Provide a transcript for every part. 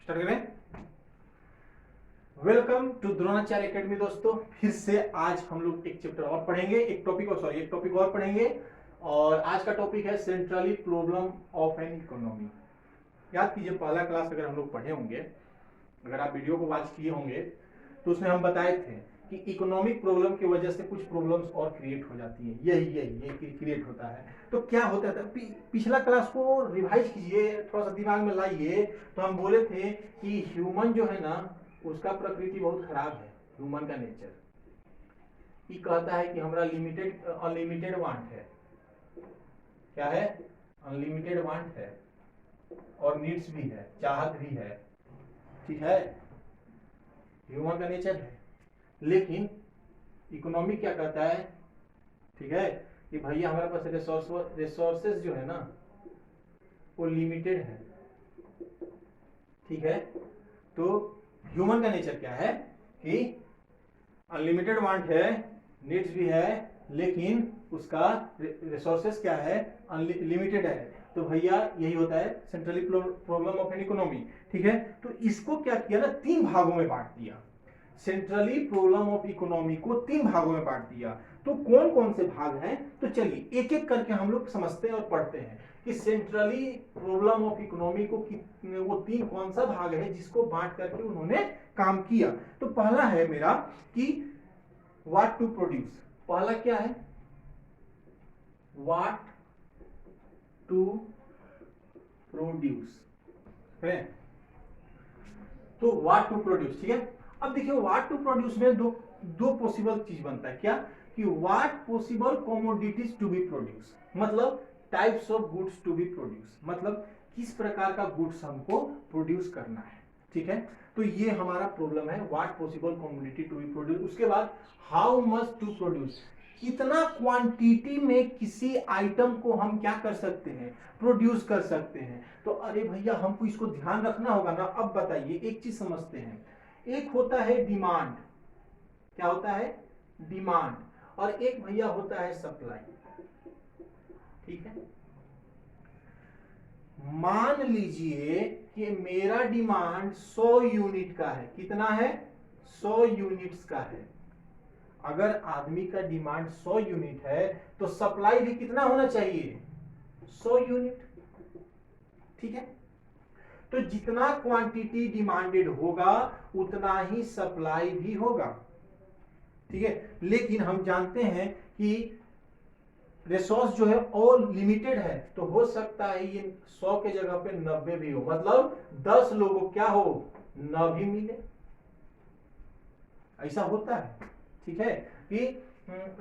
Start करें। Welcome to Dronacharya academy. दोस्तों फिर से आज हम लोग एक चैप्टर और पढ़ेंगे, एक टॉपिक और पढ़ेंगे। और आज का टॉपिक है centrally problem of an economy. याद कीजिए, पहला क्लास अगर हम लोग पढ़े होंगे, अगर आप वीडियो को वॉच किए होंगे तो उसमें हम बताए थे कि इकोनॉमिक प्रॉब्लम की वजह से कुछ प्रॉब्लम्स और क्रिएट हो जाती है। यही क्रिएट होता है। तो क्या होता था, पिछला क्लास को रिवाइज कीजिए, थोड़ा सा दिमाग में लाइए। तो हम बोले थे कि ह्यूमन जो है ना, उसका प्रकृति बहुत खराब है। ह्यूमन का नेचर ये कहता है कि हमारा अनलिमिटेड वांट है। क्या है? अनलिमिटेड वांट है और नीड्स भी है, चाहत भी है। ठीक है, ह्यूमन का नेचर है। लेकिन इकोनॉमी क्या कहता है, ठीक है, कि भैया हमारे पास रिसोर्सेज जो है ना वो लिमिटेड है। ठीक है, तो ह्यूमन का नेचर क्या है कि अनलिमिटेड वांट है, नीड्स भी है, लेकिन उसका रिसोर्सेज क्या है, अनलिमिटेड है। तो भैया यही होता है centrally problem of an economy. ठीक है, तो इसको क्या किया ना, तीन भागों में बांट दिया। सेंट्रली प्रॉब्लम ऑफ इकोनॉमी को तीन भागों में बांट दिया। तो कौन कौन से भाग हैं, तो चलिए एक एक करके हम लोग समझते हैं और पढ़ते हैं कि सेंट्रली प्रॉब्लम ऑफ इकोनॉमी को वो तीन कौन सा भाग है जिसको बांट करके उन्होंने काम किया। तो पहला है मेरा कि व्हाट टू प्रोड्यूस। पहला क्या है? व्हाट टू प्रोड्यूस है। तो व्हाट टू प्रोड्यूस, ठीक है। अब देखिए, व्हाट टू प्रोड्यूस में दो पॉसिबल चीज बनता है। क्या? कि what possible commodities to be produce, मतलब types of goods to be produce, मतलब किस प्रकार का गुड्स हमको प्रोड्यूस करना है। ठीक है, तो ये हमारा प्रॉब्लम है, what possible commodity to be produce. उसके बाद हाउ मच टू प्रोड्यूस, कितना क्वांटिटी में किसी आइटम को हम क्या कर सकते हैं, प्रोड्यूस कर सकते हैं। तो अरे भैया हमको इसको ध्यान रखना होगा ना। अब बताइए, एक चीज समझते हैं। एक होता है डिमांड, क्या होता है? डिमांड। और एक भैया होता है सप्लाई। ठीक है, मान लीजिए कि मेरा डिमांड 100 यूनिट का है। कितना है? 100 यूनिट्स का है। अगर आदमी का डिमांड 100 यूनिट है तो सप्लाई भी कितना होना चाहिए? 100 यूनिट। ठीक है, तो जितना क्वांटिटी डिमांडेड होगा उतना ही सप्लाई भी होगा। ठीक है, लेकिन हम जानते हैं कि रिसोर्स जो है और लिमिटेड है, तो हो सकता है ये 100 के जगह पे 90 भी हो, मतलब 10 लोगों को क्या हो, न भी मिले। ऐसा होता है। ठीक है, कि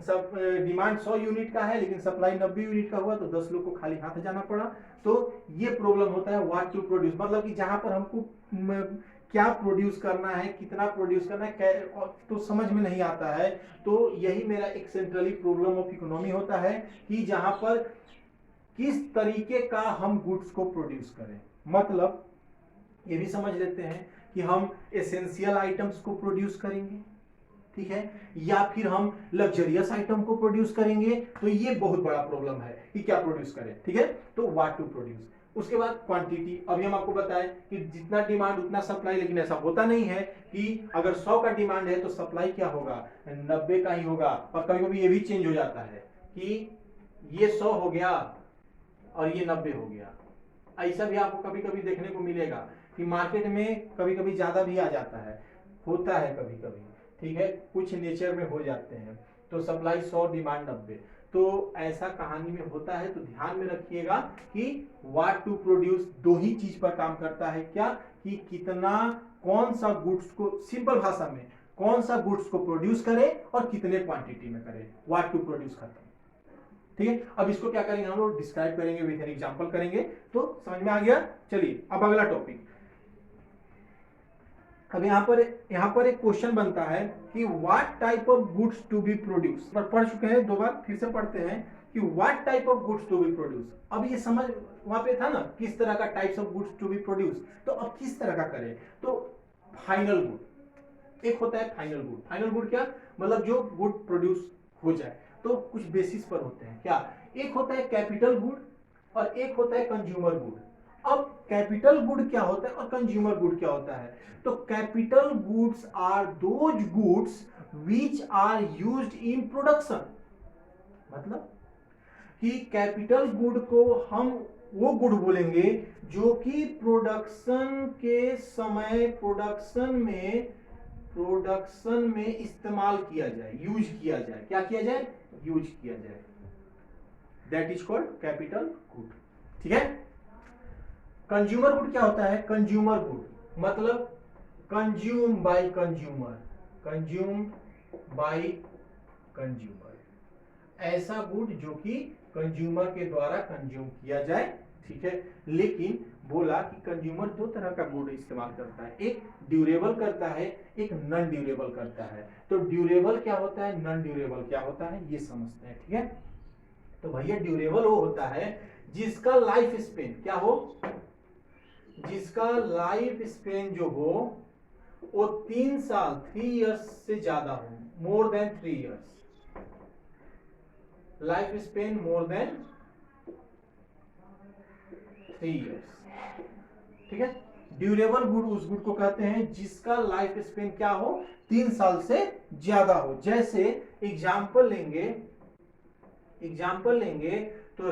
सब डिमांड 100 यूनिट का है लेकिन सप्लाई 90 यूनिट का हुआ, तो 10 लोग को खाली हाथ जाना पड़ा। तो ये प्रॉब्लम होता है व्हाट टू प्रोड्यूस, मतलब कि जहां पर हमको क्या प्रोड्यूस करना है, कितना प्रोड्यूस करना है, तो समझ में नहीं आता है। तो यही मेरा एक सेंट्रली प्रॉब्लम ऑफ इकोनॉमी होता है कि जहां पर किस तरीके का हम गुड्स को प्रोड्यूस करें। मतलब ये भी समझ लेते हैं कि हम एसेंशियल आइटम्स को प्रोड्यूस करेंगे, ठीक है, या फिर हम लग्जरियस आइटम को प्रोड्यूस करेंगे। तो ये बहुत बड़ा प्रॉब्लम है कि क्या प्रोड्यूस करें। ठीक है, तो व्हाट टू प्रोड्यूस। उसके बाद क्वांटिटी। अभी हम आपको बताएं कि जितना डिमांड उतना सप्लाई, लेकिन ऐसा होता नहीं है कि अगर 100 का डिमांड है तो सप्लाई क्या होगा, 90 का ही होगा। और कभी कभी ये भी चेंज हो जाता है कि ये 100 हो गया और ये 90 हो गया। ऐसा भी आपको कभी कभी देखने को मिलेगा कि मार्केट में कभी कभी ज्यादा भी आ जाता है, होता है कभी कभी। ठीक है, कुछ नेचर में हो जाते हैं। तो सप्लाई 100, डिमांड 90। तो ऐसा कहानी में होता है। तो ध्यान में रखिएगा कि व्हाट टू प्रोड्यूस दो ही चीज पर काम करता है। क्या? कि कितना, कौन सा गुड्स को, सिंपल भाषा में कौन सा गुड्स को प्रोड्यूस करे और कितने क्वांटिटी में करे। व्हाट टू प्रोड्यूस खत्म। ठीक है, अब इसको क्या करेंगे, हम लोग डिस्क्राइब करेंगे, विद एन एग्जांपल करेंगे। तो समझ में आ गया। चलिए अब अगला टॉपिक। अब यहाँ पर एक क्वेश्चन बनता है कि what type of goods to be produce. पर पढ़ चुके हैं, दो बार फिर से पढ़ते हैं कि what type of goods to be produce. अब ये समझ वहां पे था ना, किस तरह का types of goods to be produce. तो अब किस तरह का करें। तो फाइनल गुड एक होता है। फाइनल गुड, फाइनल गुड क्या मतलब, जो गुड प्रोड्यूस हो जाए। तो कुछ बेसिस पर होते हैं। क्या? एक होता है कैपिटल गुड और एक होता है कंज्यूमर गुड। अब कैपिटल गुड क्या होता है और कंज्यूमर गुड क्या होता है? तो capital goods are those goods which are used in production. मतलब कि कैपिटल गुड को हम वो गुड बोलेंगे जो कि प्रोडक्शन के समय प्रोडक्शन में इस्तेमाल किया जाए, यूज किया जाए। क्या किया जाए? यूज किया जाए। That is called capital good. ठीक है। कंज्यूमर गुड क्या होता है? कंज्यूमर गुड मतलब consume by consumer, consume by consumer, ऐसा गुड जो कि कंज्यूमर के द्वारा कंज्यूम किया जाए। ठीक है। लेकिन बोला कि कंज्यूमर दो तरह का गुड इस्तेमाल करता है, एक ड्यूरेबल करता है, एक नॉन ड्यूरेबल करता है। तो ड्यूरेबल क्या होता है, नॉन ड्यूरेबल क्या होता है, ये समझते हैं। ठीक है। तो भैया ड्यूरेबल वो होता है जिसका लाइफ स्पेन क्या हो, जिसका लाइफ स्पेन जो हो वो 3 साल 3 इयर्स से ज्यादा हो, more than 3 years, life span more than 3 years. ठीक है। ड्यूरेबल गुड उस गुड को कहते हैं जिसका लाइफ स्पेन क्या हो, 3 साल से ज्यादा हो। जैसे एग्जाम्पल लेंगे तो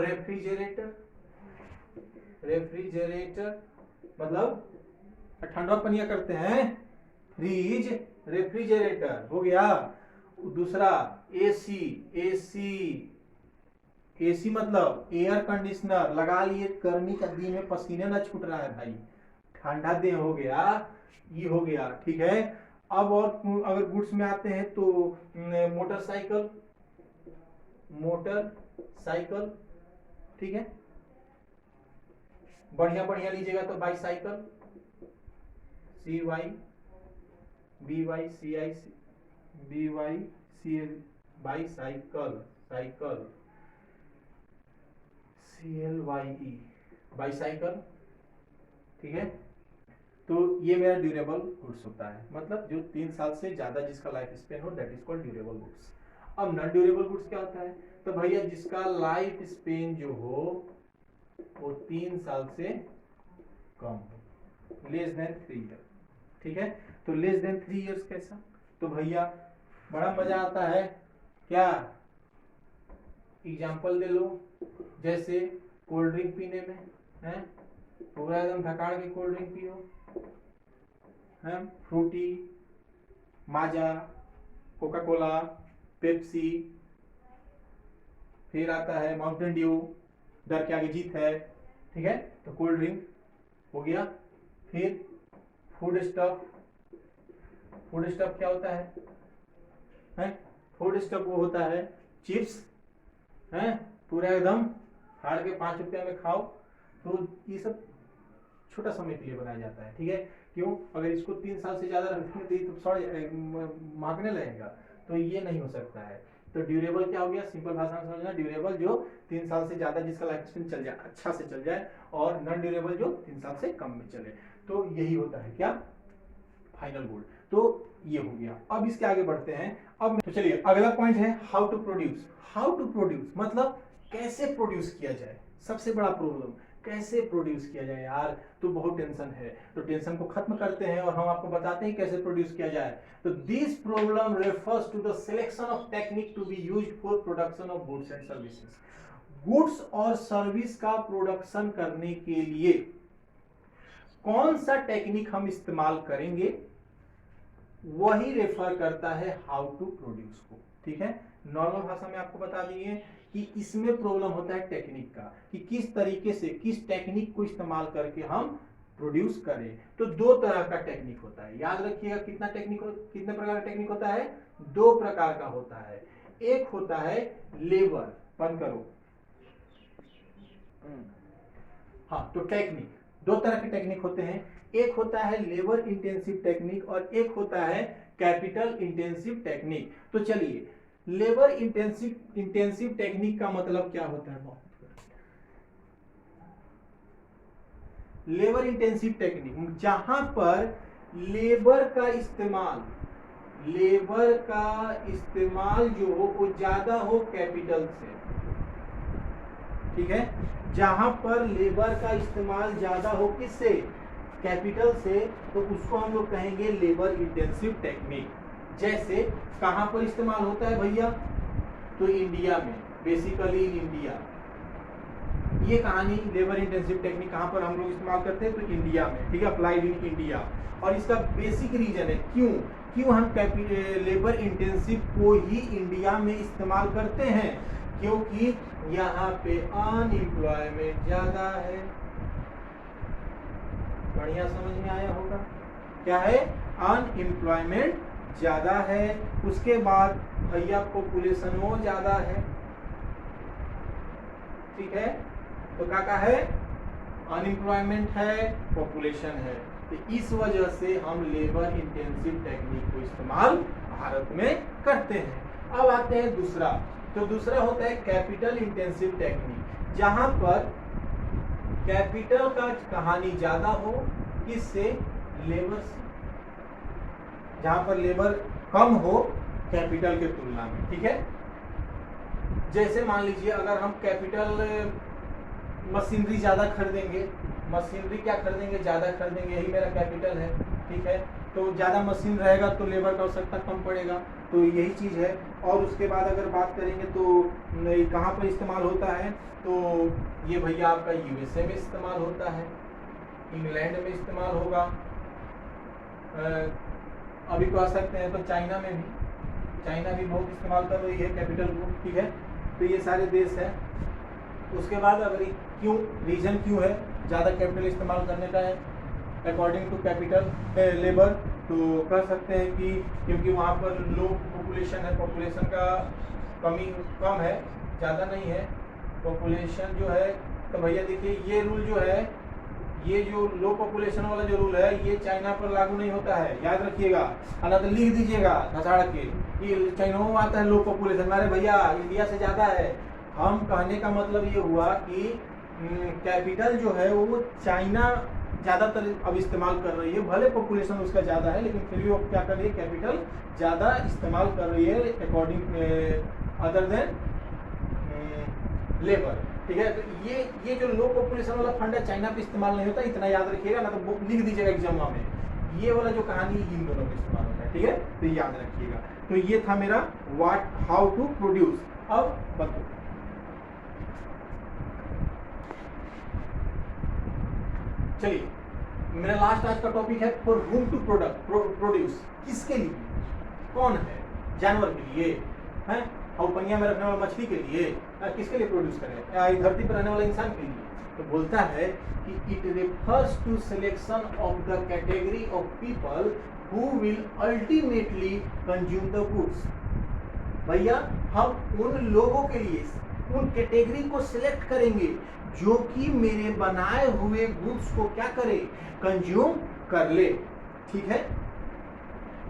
रेफ्रिजरेटर मतलब ठंडा पनिया करते हैं, फ्रिज, रेफ्रिजरेटर हो गया। दूसरा एसी मतलब एयर कंडीशनर, लगा लिए, गर्मी का दिन में पसीने ना छूट रहा है भाई, ठंडा दिन हो गया, ये हो गया। ठीक है। अब और अगर गुड्स में आते हैं तो मोटरसाइकिल, ठीक है, बढ़िया लीजिएगा तो बाईसाइकिल, साइकिल, CLYE, बाईसाइकिल। ठीक है। तो ये मेरा ड्यूरेबल गुड्स होता है, मतलब जो 3 साल से ज्यादा जिसका लाइफ स्पेन हो, that is called durable goods. अब नॉन ड्यूरेबल गुड्स क्या होता है? तो भैया जिसका लाइफ स्पेन जो हो वो 3 साल से कम हो, लेस देन 3 ईयर। ठीक है। तो लेस देन 3 इयर्स कैसा? तो भैया बड़ा मजा आता है क्या, एग्जाम्पल दे लो, जैसे कोल्ड ड्रिंक पीने में है, पूरा एकदम धकाड़ के कोल्ड ड्रिंक पियो है, फ्रूटी, माजा, कोका कोला, पेप्सी, फिर आता है माउंटेन ड्यू, डर के आगे जीत है। ठीक है। तो कोल्ड ड्रिंक हो गया। फिर फूड स्टफ क्या होता है? फूड स्टफ वो होता है चिप्स है, पूरा एकदम फाड़ के 5 रुपया में खाओ। तो ये सब छोटा समय के लिए बनाया जाता है। ठीक है। क्यों? अगर इसको 3 साल से ज्यादा रखेंगे तो सड़ महकने लगेगा, तो ये नहीं हो सकता है। तो ड्यूरेबल क्या हो गया, सिंपल भाषा में समझना, ड्यूरेबल जो 3 साल से ज्यादा जिसका लाइफ स्पेन चल जाए, अच्छा से चल जाए, और नॉन ड्यूरेबल जो 3 साल से कम में चले। तो यही होता है क्या, फाइनल गुड। तो ये हो गया। अब इसके आगे बढ़ते हैं। अब तो चलिए अगला पॉइंट है हाउ टू प्रोड्यूस मतलब कैसे प्रोड्यूस किया जाए। सबसे बड़ा प्रॉब्लम कैसे प्रोड्यूस किया जाए यार, तो बहुत टेंशन है। तो टेंशन को खत्म करते हैं और हम आपको बताते हैं कैसे प्रोड्यूस किया जाए। तो this problem refers to the selection of technique to be used for production of goods and services. Goods और सर्विस का प्रोडक्शन करने के लिए कौन सा टेक्निक हम इस्तेमाल करेंगे, वही रेफर करता है हाउ टू प्रोड्यूस को। ठीक है। नॉर्मल भाषा में आपको बता दिए कि इसमें प्रॉब्लम होता है टेक्निक का, कि किस तरीके से, किस टेक्निक को इस्तेमाल करके हम प्रोड्यूस करें। तो 2 तरह का टेक्निक होता है, याद रखिएगा। कितने प्रकार का टेक्निक होता है? 2 प्रकार का होता है। एक होता है लेबर, बंद करो, हाँ, तो टेक्निक 2 तरह के टेक्निक होते हैं। एक होता है लेबर इंटेंसिव टेक्निक और एक होता है कैपिटल इंटेंसिव टेक्निक। तो चलिए, लेबर इंटेंसिव टेक्निक का मतलब क्या होता है? लेबर इंटेंसिव टेक्निक जहां पर लेबर का इस्तेमाल जो हो वो ज्यादा हो कैपिटल से। ठीक है, जहां पर लेबर का इस्तेमाल ज्यादा हो, किससे, कैपिटल से, तो उसको हम लोग कहेंगे लेबर इंटेंसिव टेक्निक। जैसे कहां पर इस्तेमाल होता है भैया, तो इंडिया में, बेसिकली इन इंडिया। ये कहानी लेबर इंटेंसिव टेक्निक कहां पर हम लोग इस्तेमाल करते हैं, तो इंडिया में, ठीक है, अप्लाइड इन इंडिया। और इसका बेसिक रीजन है क्यों हम लेबर इंटेंसिव को ही इंडिया में इस्तेमाल करते हैं, क्योंकि यहाँ पे अनएम्प्लॉयमेंट ज्यादा है। बढ़िया समझ में आया होगा, क्या है, अनएम्प्लॉयमेंट ज्यादा है। उसके बाद भैया पॉपुलेशन वो ज्यादा है, ठीक है, तो क्या है, अनएम्प्लॉयमेंट है, पॉपुलेशन है, तो इस वजह से हम लेबर इंटेंसिव टेक्निक को इस्तेमाल भारत में करते हैं। अब आते हैं दूसरा, तो दूसरा होता है कैपिटल इंटेंसिव टेक्निक, जहां पर कैपिटल का कहानी ज्यादा हो, किससे, लेबर से, जहां पर लेबर कम हो कैपिटल के तुलना में, ठीक है। जैसे मान लीजिए अगर हम कैपिटल मशीनरी ज्यादा खरीदेंगे, मशीनरी क्या खरीदेंगे, ज्यादा खरीदेंगे, यही मेरा कैपिटल है, ठीक है, तो ज्यादा मशीन रहेगा तो लेबर का आवश्यकता कम पड़ेगा, तो यही चीज है। और उसके बाद अगर बात करेंगे तो कहाँ पर इस्तेमाल होता है, तो ये भैया आपका यूएसए में इस्तेमाल होता है, इंग्लैंड में इस्तेमाल होगा, अभी कह सकते हैं तो चाइना में भी, चाइना भी बहुत इस्तेमाल कर रही है कैपिटल को, ठीक है, तो ये सारे देश हैं। उसके बाद अगर क्यों, रीजन क्यों है ज़्यादा कैपिटल इस्तेमाल करने का है अकॉर्डिंग टू कैपिटल लेबर, तो कह सकते हैं कि क्योंकि वहाँ पर लो पॉपुलेशन है, पॉपुलेशन का कम है, ज़्यादा नहीं है पॉपुलेशन जो है। तो भैया देखिए ये रूल जो है, ये जो लो पॉपुलेशन वाला जो रूल है, ये चाइना पर लागू नहीं होता है, याद रखिएगा, ना तो लिख दीजिएगा धसाड़ के कि चाइना में आता है लो पॉपुलेशन, अरे भैया इंडिया से ज़्यादा है। हम कहने का मतलब ये हुआ कि कैपिटल जो है वो चाइना ज़्यादातर अब इस्तेमाल कर रही है, भले पॉपुलेशन उसका ज़्यादा है लेकिन फिर भी वो क्या कर रही है, कैपिटल ज़्यादा इस्तेमाल कर रही है अकॉर्डिंग अदर देन लेबर, ठीक है। तो ये जो लो पॉपुलेशन वाला फंड है चाइना पे इस्तेमाल नहीं होता, इतना याद रखिएगा, ना तो लिख दीजिएगा एग्जाम में, ये वाला जो कहानी इन दोनों में इस्तेमाल होता है, ठीक है, तो याद रखिएगा। तो ये था मेरा हाउ टू प्रोड्यूस। अब बताओ, चलिए मेरा लास्ट आज का टॉपिक है फॉर रूम टू प्रोड्यूस, किसके लिए, कौन है, जानवर के लिए है, और पनिया में रखने वाला मछली के लिए, किसके लिए प्रोड्यूस करें, धरती पर रहने वाले इंसान के लिए। तो बोलता है कि it refers to selection of the category of people who will ultimately consume the goods. भैया हम उन लोगों के लिए उन कैटेगरी को सिलेक्ट करेंगे जो कि मेरे बनाए हुए गुड्स को क्या करे, कंज्यूम कर ले, ठीक है।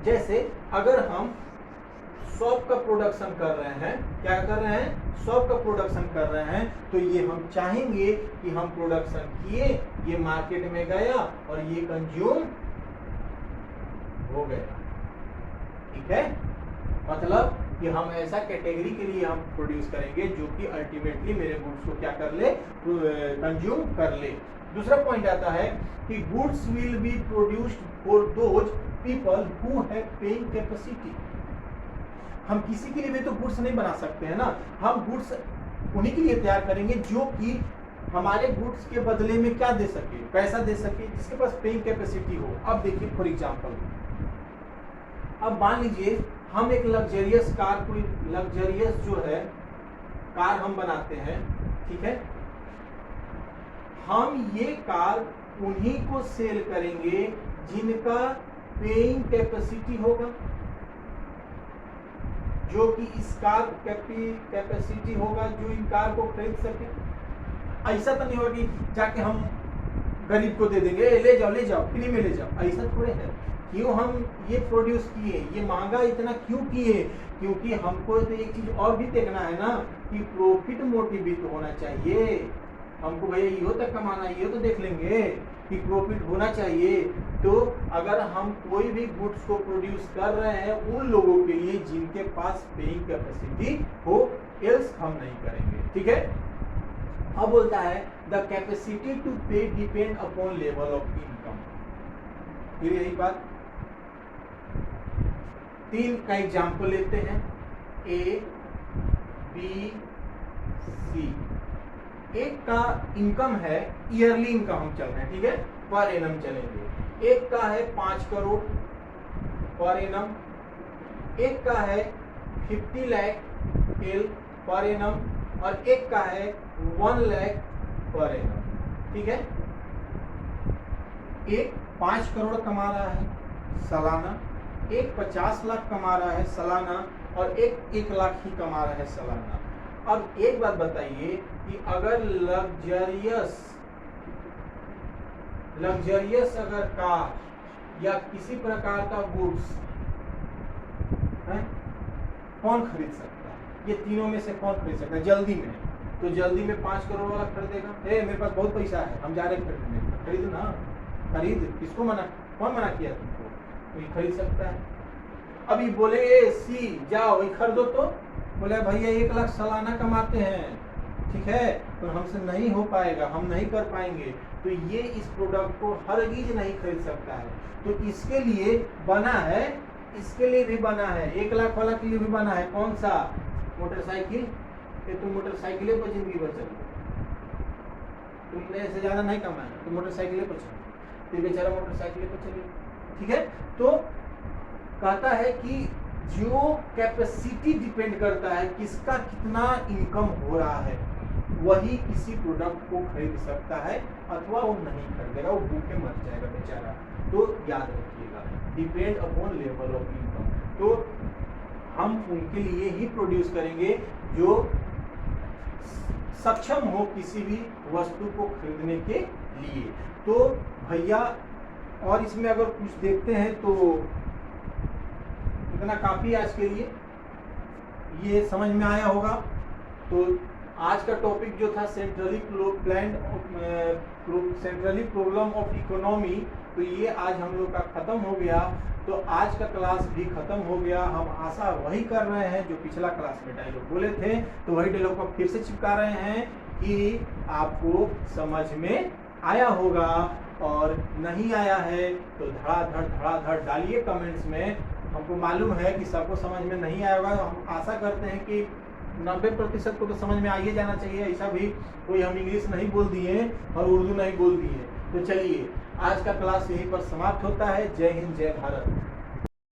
जैसे अगर हम सॉप का प्रोडक्शन कर रहे हैं, क्या कर रहे हैं, सॉप का प्रोडक्शन कर रहे हैं, तो ये हम चाहेंगे कि हम प्रोडक्शन किए, ये मार्केट में गया और ये कंज्यूम हो गया, ठीक है। मतलब कि हम ऐसा कैटेगरी के लिए हम प्रोड्यूस करेंगे जो कि अल्टीमेटली मेरे गुड्स को क्या कर ले, कंज्यूम कर ले। दूसरा पॉइंट आता है कि goods will be produced for those people who have paying capacity. हम किसी के लिए भी तो गुड्स नहीं बना सकते हैं ना, हम गुड्स उन्हीं के लिए तैयार करेंगे जो कि हमारे गुड्स के बदले में क्या दे सके, पैसा दे सके, जिसके पास पेइंग कैपेसिटी हो। अब देखिए फॉर एग्जांपल, अब मान लीजिए हम एक लग्जरियस कार, कोई लग्जरियस जो है कार हम बनाते हैं, ठीक है, हम ये कार उन्हीं को सेल करेंगे जिनका पेइंग कैपेसिटी होगा, जो कि इस कार कैपेसिटी होगा, जो इन कार को खरीद सके। ऐसा तो नहीं होगा कि जाके हम गरीब को दे देंगे, ले जाओ फ्री में ले जाओ, ऐसा थोड़े है। क्यों हम ये प्रोड्यूस किए, ये महंगा इतना क्यों किए, क्योंकि हमको तो एक चीज और भी देखना है ना कि प्रॉफिट मोटिव भी तो होना चाहिए हमको, भैया ये तक कमाना, ये तो देख लेंगे कि प्रॉफिट होना चाहिए। तो अगर हम कोई भी गुड्स को प्रोड्यूस कर रहे हैं उन लोगों के लिए जिनके पास पेइंग कैपेसिटी हो, एल्स हम नहीं करेंगे, ठीक है। अब बोलता है द कैपेसिटी टू पे depend upon level of income. फिर यही बात, 3 का एग्जाम्पल लेते हैं, ए बी सी। एक का इनकम है, ईयरली इनकम हम चल रहे हैं, ठीक है, पर एनम चलेंगे। एक का है 5 करोड़ पर एनम, एक का है 50 लाख एल पर एनम, और एक का है 1 लाख पर एनम, ठीक है। एक 5 करोड़ कमा रहा है सालाना, एक 50 लाख कमा रहा है सालाना, और एक 1 लाख ही कमा रहा है सालाना। अब एक बात बताइए कि अगर लग्जरियस अगर कार या किसी प्रकार का गुड्स है, कौन खरीद सकता है? ये तीनों में से कौन खरीद सकता है जल्दी में? तो जल्दी में 5 करोड़ वाला खरीदेगा, मेरे पास बहुत पैसा है, हम जा रहे खरीदने, खरीद ना, खरीद। किसको मना, कौन मना किया तुमको? कोई खरीद सकता है। अभी बोले ए सी जाओ ये खरीदो, तो बोले भैया 1 लाख सालाना कमाते हैं, ठीक है, तो हमसे नहीं हो पाएगा, हम नहीं कर पाएंगे, तो ये इस प्रोडक्ट को हरगिज नहीं खरीद सकता है। तो इसके लिए बना है, इसके लिए भी बना है, 1 लाख वाला के लिए भी बना है, कौन सा? मोटरसाइकिल। तुम मोटरसाइकिलें पर जिंदगी भर चलो, तुमने इससे ज्यादा नहीं कमाया, तो मोटरसाइकिलें पर चलो, तो बेचारा मोटरसाइकिलें पर चले, ठीक है। तो कहता है कि जो कैपेसिटी डिपेंड करता है किसका कितना इनकम हो रहा है, वही किसी प्रोडक्ट को खरीद सकता है, अथवा वो नहीं खरीदेगा, वो भूखे मर जाएगा बेचारा। तो याद रखिएगा, depend upon level of income. तो हम उनके लिए ही प्रोड्यूस करेंगे जो सक्षम हो किसी भी वस्तु को खरीदने के लिए। तो भैया, और इसमें अगर कुछ देखते हैं तो इतना काफी आज के लिए, ये समझ में आया होगा। तो आज का टॉपिक जो था सेंट्रली प्रॉब्लम ऑफ इकोनॉमी, तो ये आज हम लोग का खत्म हो गया। तो आज का क्लास भी खत्म हो गया। हम आशा वही कर रहे हैं जो पिछला क्लास में डायलॉग बोले थे, तो वही डायलॉग को फिर से चिपका रहे हैं कि आपको समझ में आया होगा, और नहीं आया है तो धड़ाधड़ डालिए कमेंट्स में। हमको मालूम है कि सबको समझ में नहीं आया होगा, हम आशा करते हैं कि 90% को तो समझ में आइए जाना चाहिए। ऐसा भी कोई हम इंग्लिश नहीं बोल दिए और उर्दू नहीं बोल दिए। तो चलिए, आज का क्लास यहीं पर समाप्त होता है। जय हिंद, जय भारत।